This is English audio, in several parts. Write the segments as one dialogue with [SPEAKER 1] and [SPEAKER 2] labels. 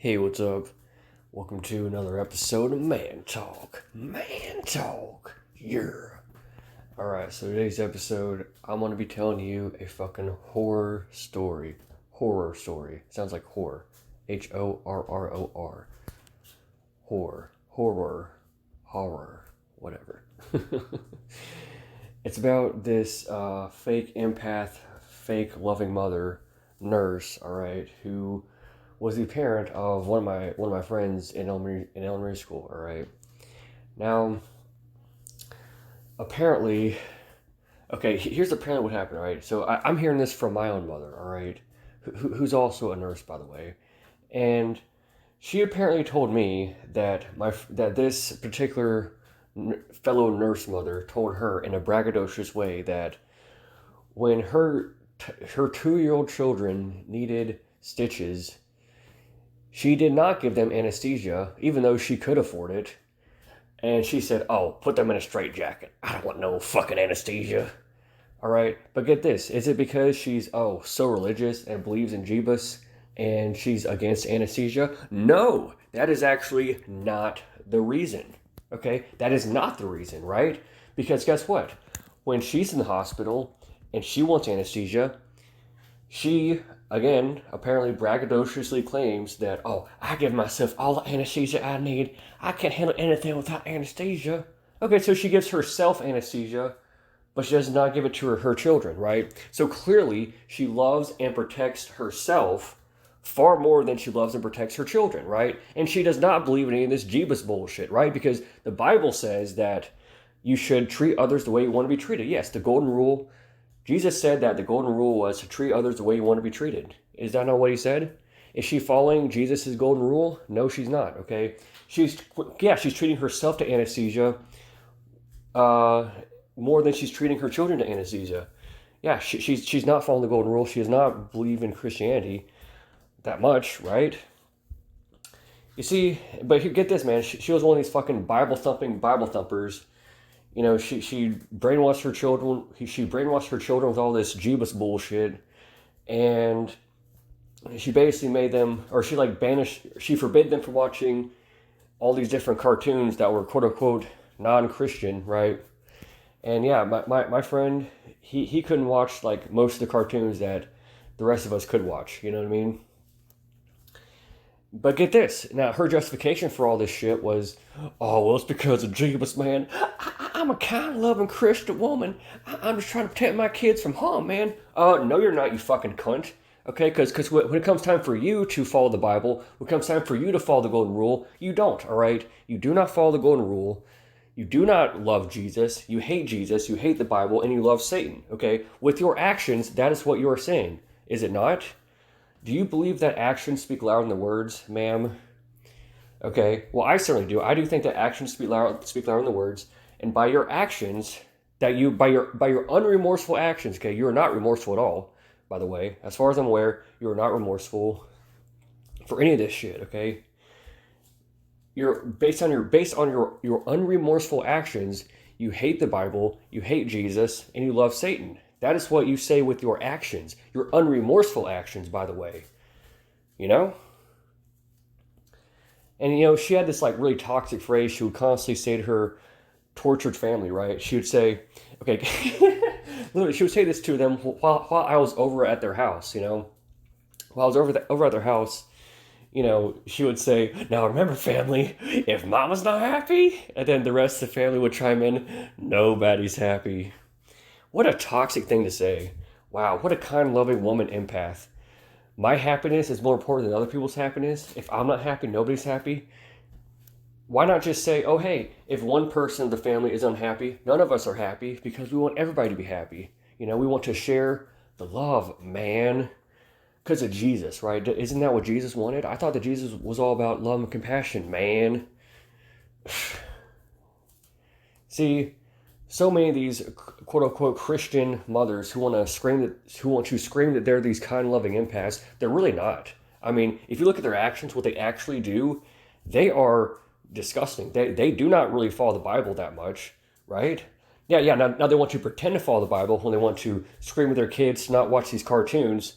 [SPEAKER 1] Hey, what's up? Welcome to another episode of Man Talk. Man Talk. Yeah. Alright, so today's episode, I'm going to be telling you a fucking horror story. Horror story. Sounds like horror. Horror. Horror. Horror. Horror. Whatever. It's about this fake empath, fake loving mother, nurse, alright, who was the parent of one of my friends in elementary school. All right. Now, apparently, okay. Here's apparently what happened. All right. So I'm hearing this from my own mother. All right, who's also a nurse, by the way, and she apparently told me that this particular fellow nurse mother told her in a braggadocious way that when her 2-year-old children needed stitches, she did not give them anesthesia, even though she could afford it. And she said, "Oh, put them in a straitjacket. I don't want no fucking anesthesia." All right, but get this: is it because she's so religious and believes in Jeebus and she's against anesthesia? No, that is actually not the reason. Okay, that is not the reason, right? Because guess what? When she's in the hospital and she wants anesthesia, she, again, apparently braggadociously claims that, I give myself all the anesthesia I need. I can't handle anything without anesthesia. Okay, so she gives herself anesthesia, but she does not give it to her children, right? So clearly, she loves and protects herself far more than she loves and protects her children, right? And she does not believe in any of this Jeebus bullshit, right? Because the Bible says that you should treat others the way you want to be treated. Yes, the golden rule. Jesus said that the golden rule was to treat others the way you want to be treated. Is that not what he said? Is she following Jesus' golden rule? No, she's not, okay? She's treating herself to anesthesia more than she's treating her children to anesthesia. Yeah, she's not following the golden rule. She does not believe in Christianity that much, right? You see, but get this, man. She was one of these fucking Bible thumpers. You know, she brainwashed her children. She brainwashed her children with all this Jeebus bullshit, and she basically made them, or she forbid them from watching all these different cartoons that were quote unquote non-Christian, right? And yeah, my friend, he couldn't watch like most of the cartoons that the rest of us could watch. You know what I mean? But get this. Now, her justification for all this shit was, well, it's because of Jeebus, man. I'm a kind, loving Christian woman. I'm just trying to protect my kids from harm, man. No, you're not, you fucking cunt. Okay, because when it comes time for you to follow the Bible, when it comes time for you to follow the golden rule, you don't, all right? You do not follow the golden rule. You do not love Jesus. You hate Jesus. You hate the Bible, and you love Satan, okay? With your actions, that is what you are saying, is it not? Do you believe that actions speak louder than the words, ma'am? Okay, well, I certainly do. I do think that actions speak louder than the words, and by your actions, by your unremorseful actions, okay, you are not remorseful at all. By the way, as far as I'm aware, you are not remorseful for any of this shit. Okay, you're based on your unremorseful actions. You hate the Bible, you hate Jesus, and you love Satan. That is what you say with your actions. Your unremorseful actions, by the way. You know? And, you know, she had this, like, really toxic phrase she would constantly say to her tortured family, right? She would say, okay, literally, she would say this to them while I was over at their house, you know? While I was over at their house, you know, she would say, "Now remember, family, if mama's not happy," and then the rest of the family would chime in, "Nobody's happy." What a toxic thing to say. Wow, what a kind, loving woman empath. My happiness is more important than other people's happiness. If I'm not happy, nobody's happy. Why not just say, oh, hey, if one person of the family is unhappy, none of us are happy because we want everybody to be happy. You know, we want to share the love, man. Because of Jesus, right? Isn't that what Jesus wanted? I thought that Jesus was all about love and compassion, man. See, so many of these quote-unquote Christian mothers who want to scream that they're these kind, loving empaths, they're really not. I mean, if you look at their actions, what they actually do, they are disgusting. They do not really follow the Bible that much, right? Yeah. Now they want to pretend to follow the Bible when they want to scream at their kids to not watch these cartoons,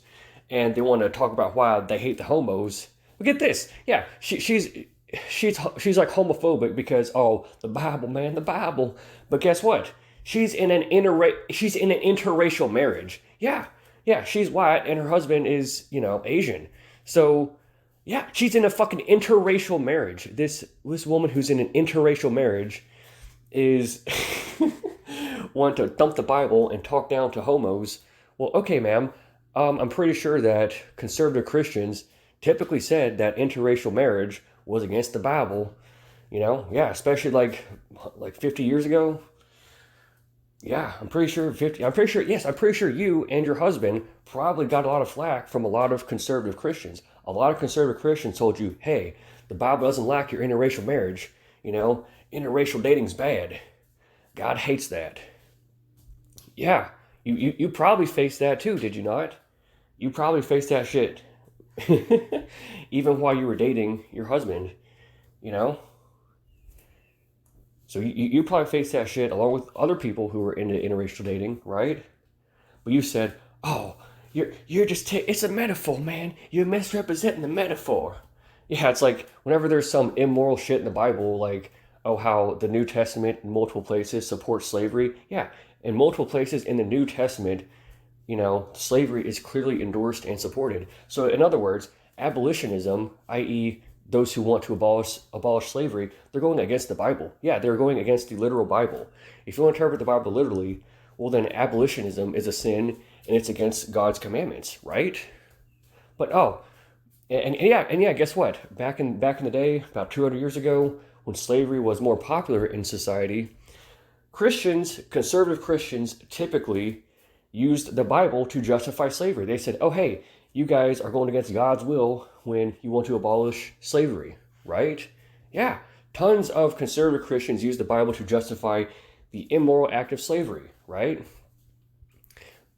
[SPEAKER 1] and they want to talk about why they hate the homos. Well, get this. Yeah, she's like homophobic because, oh, the Bible, man, the Bible. But guess what? She's in an interracial marriage. Yeah, yeah, she's white and her husband is, Asian. So yeah, she's in a fucking interracial marriage. This woman who's in an interracial marriage is want to dump the Bible and talk down to homos. Well, okay, ma'am. I'm pretty sure that conservative Christians typically said that interracial marriage was against the Bible. Yeah, especially like 50 years ago. Yeah, I'm pretty sure 50. Yes, I'm pretty sure you and your husband probably got a lot of flack from a lot of conservative Christians. A lot of conservative Christians told you, hey, the Bible doesn't like your interracial marriage. Interracial dating's bad. God hates that. Yeah, you probably faced that too, did you not? You probably faced that shit. Even while you were dating your husband, you know? So you probably faced that shit along with other people who were into interracial dating, right? But you said, oh, you're just, it's a metaphor, man. You're misrepresenting the metaphor. Yeah, it's like whenever there's some immoral shit in the Bible, like, oh, how the New Testament in multiple places supports slavery. Yeah, in multiple places in the New Testament, slavery is clearly endorsed and supported. So, in other words, abolitionism, i.e., those who want to abolish slavery, they're going against the Bible. Yeah, they're going against the literal Bible. If you interpret the Bible literally, well, then abolitionism is a sin and it's against God's commandments, right? But and yeah, guess what? Back in the day, about 200 years ago, when slavery was more popular in society, conservative Christians typically used the Bible to justify slavery. They said, oh, hey, you guys are going against God's will when you want to abolish slavery, right? Yeah, tons of conservative Christians use the Bible to justify the immoral act of slavery, right?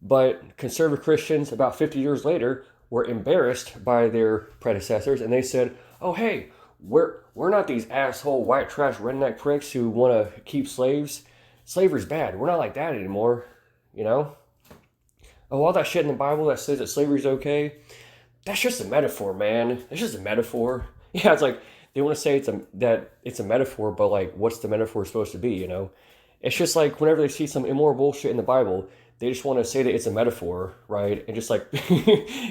[SPEAKER 1] But conservative Christians, about 50 years later, were embarrassed by their predecessors, and they said, oh, hey, we're not these asshole white trash redneck pricks who want to keep slaves. Slavery's bad. We're not like that anymore, Oh, all that shit in the Bible that says that slavery's okay, that's just a metaphor, man. It's just a metaphor. Yeah, it's like they want to say that it's a metaphor, but like, what's the metaphor supposed to be? It's just like whenever they see some immoral bullshit in the Bible, they just want to say that it's a metaphor, right? And just like,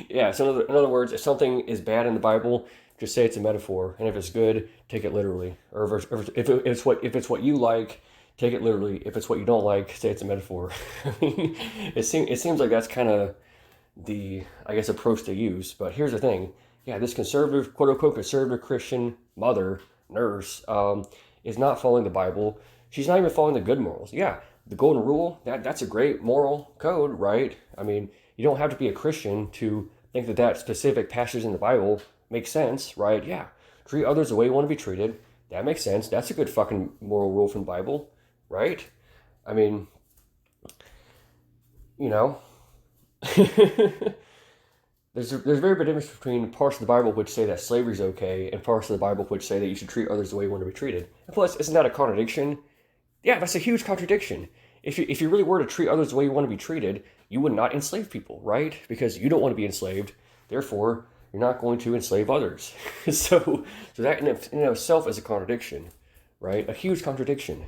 [SPEAKER 1] yeah. So in other words, if something is bad in the Bible, just say it's a metaphor, and if it's good, take it literally. Or if it's what you like, take it literally. If it's what you don't like, say it's a metaphor. It seems like that's kind of the, I guess, approach to use. But here's the thing. Yeah, this conservative, quote unquote, conservative Christian mother, nurse, is not following the Bible. She's not even following the good morals. Yeah, the golden rule, that's a great moral code, right? I mean, you don't have to be a Christian to think that specific passage in the Bible makes sense, right? Yeah, treat others the way you want to be treated. That makes sense. That's a good fucking moral rule from the Bible, right? I mean, there's a very big difference between parts of the Bible which say that slavery's okay and parts of the Bible which say that you should treat others the way you want to be treated. And plus, isn't that a contradiction? Yeah, that's a huge contradiction. If you really were to treat others the way you want to be treated, you would not enslave people, right? Because you don't want to be enslaved. Therefore, you're not going to enslave others. so that in itself is a contradiction, right? A huge contradiction.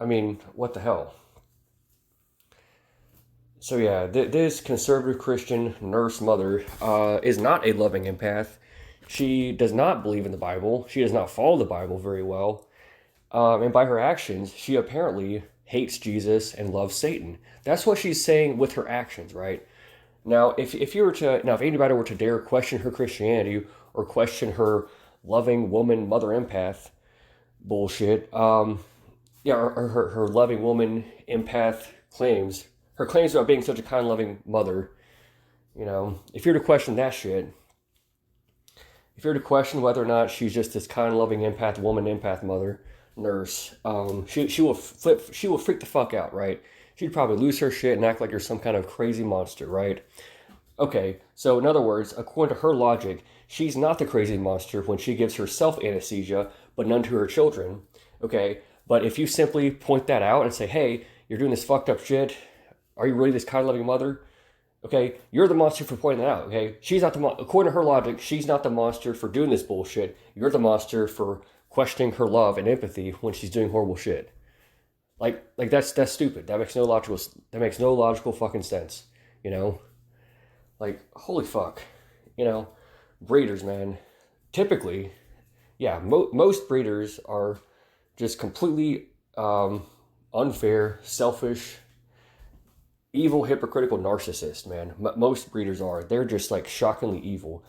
[SPEAKER 1] I mean, what the hell? So yeah, this conservative Christian nurse mother is not a loving empath. She does not believe in the Bible. She does not follow the Bible very well. And by her actions, she apparently hates Jesus and loves Satan. That's what she's saying with her actions, right? Now, if anybody were to dare question her Christianity or question her loving woman mother empath bullshit, or her loving woman empath claims, her claims about being such a kind, loving mother, if you're to question that shit, if you're to question whether or not she's just this kind, loving empath woman, empath mother, nurse, she will freak the fuck out, right? She'd probably lose her shit and act like you're some kind of crazy monster, right? Okay, so in other words, according to her logic, she's not the crazy monster when she gives herself anesthesia, but none to her children, okay? But if you simply point that out and say, hey, you're doing this fucked up shit, are you really this kind, loving mother? Okay, you're the monster for pointing that out. Okay, she's not the according to her logic, she's not the monster for doing this bullshit. You're the monster for questioning her love and empathy when she's doing horrible shit. Like that's stupid. That makes no logical fucking sense. You know, like holy fuck. You know, breeders, man. Typically, yeah, most breeders are just completely unfair, selfish, evil, hypocritical narcissists, man. Most breeders are. They're just like shockingly evil.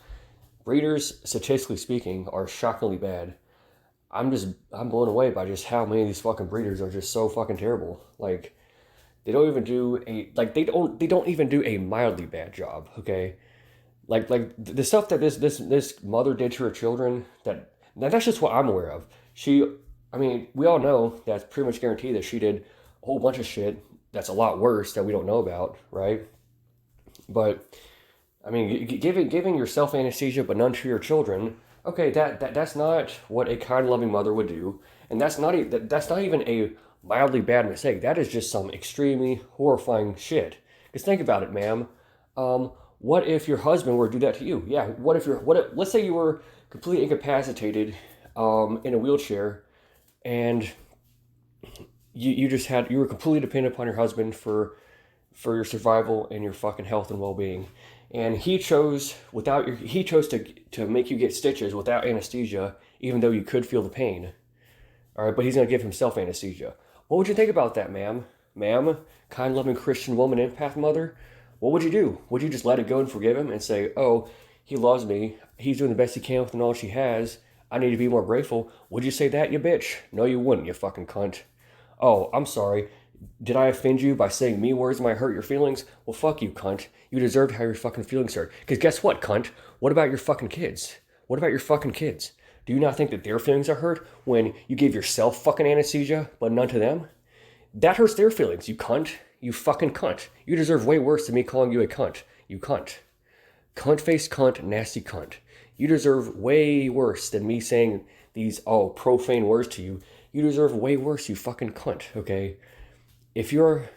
[SPEAKER 1] Breeders, statistically speaking, are shockingly bad. I'm blown away by just how many of these fucking breeders are just so fucking terrible. Like they don't even do a mildly bad job. Okay, like the stuff that this mother did to her children. That's just what I'm aware of. I mean, we all know that's pretty much guaranteed that she did a whole bunch of shit that's a lot worse that we don't know about, right? But I mean, giving yourself anesthesia but none to your children. Okay, that's not what a kind, loving mother would do, and that's not even a mildly bad mistake. That is just some extremely horrifying shit. Because think about it, ma'am. What if your husband were to do that to you? Yeah. Let's say you were completely incapacitated, in a wheelchair, and you were completely dependent upon your husband for your survival and your fucking health and well-being, and he chose to make you get stitches without anesthesia, even though you could feel the pain. All right, but he's gonna give himself anesthesia. What would you think about that, ma'am, kind, loving Christian woman, empath mother? What would you do? Would you just let it go and forgive him and say, oh, he loves me, he's doing the best he can with the knowledge he has, I need to be more grateful? Would you say that, you bitch? No, you wouldn't, you fucking cunt. Oh, I'm sorry. Did I offend you by saying me words might hurt your feelings? Well, fuck you, cunt. You deserve to have your fucking feelings hurt. Because guess what, cunt? What about your fucking kids? What about your fucking kids? Do you not think that their feelings are hurt when you gave yourself fucking anesthesia, but none to them? That hurts their feelings, you cunt. You fucking cunt. You deserve way worse than me calling you a cunt. You cunt. Cunt-faced cunt, nasty cunt. You deserve way worse than me saying these, profane words to you. You deserve way worse, you fucking cunt, okay? If you're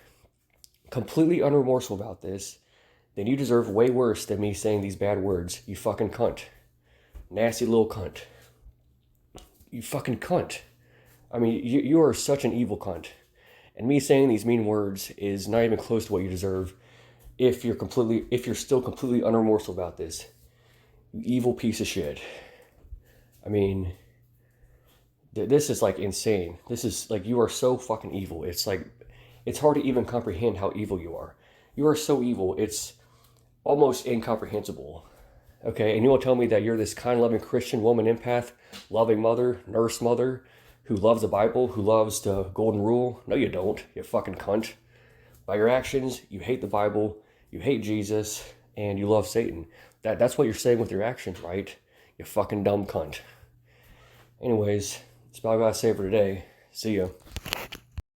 [SPEAKER 1] completely unremorseful about this, then you deserve way worse than me saying these bad words, you fucking cunt. Nasty little cunt. You fucking cunt. I mean, you are such an evil cunt. And me saying these mean words is not even close to what you deserve if you're still completely unremorseful about this. You evil piece of shit. I mean, this is like insane. This is like, you are so fucking evil. It's like, it's hard to even comprehend how evil you are. You are so evil, it's almost incomprehensible. Okay, and you will tell me that you're this kind, loving Christian woman, empath, loving mother, nurse mother, who loves the Bible, who loves the golden rule? No, you don't, you fucking cunt. By your actions, you hate the Bible, you hate Jesus, and you love Satan. That's what you're saying with your actions, right? You fucking dumb cunt. Anyways, that's about what I gotta say for today. See ya.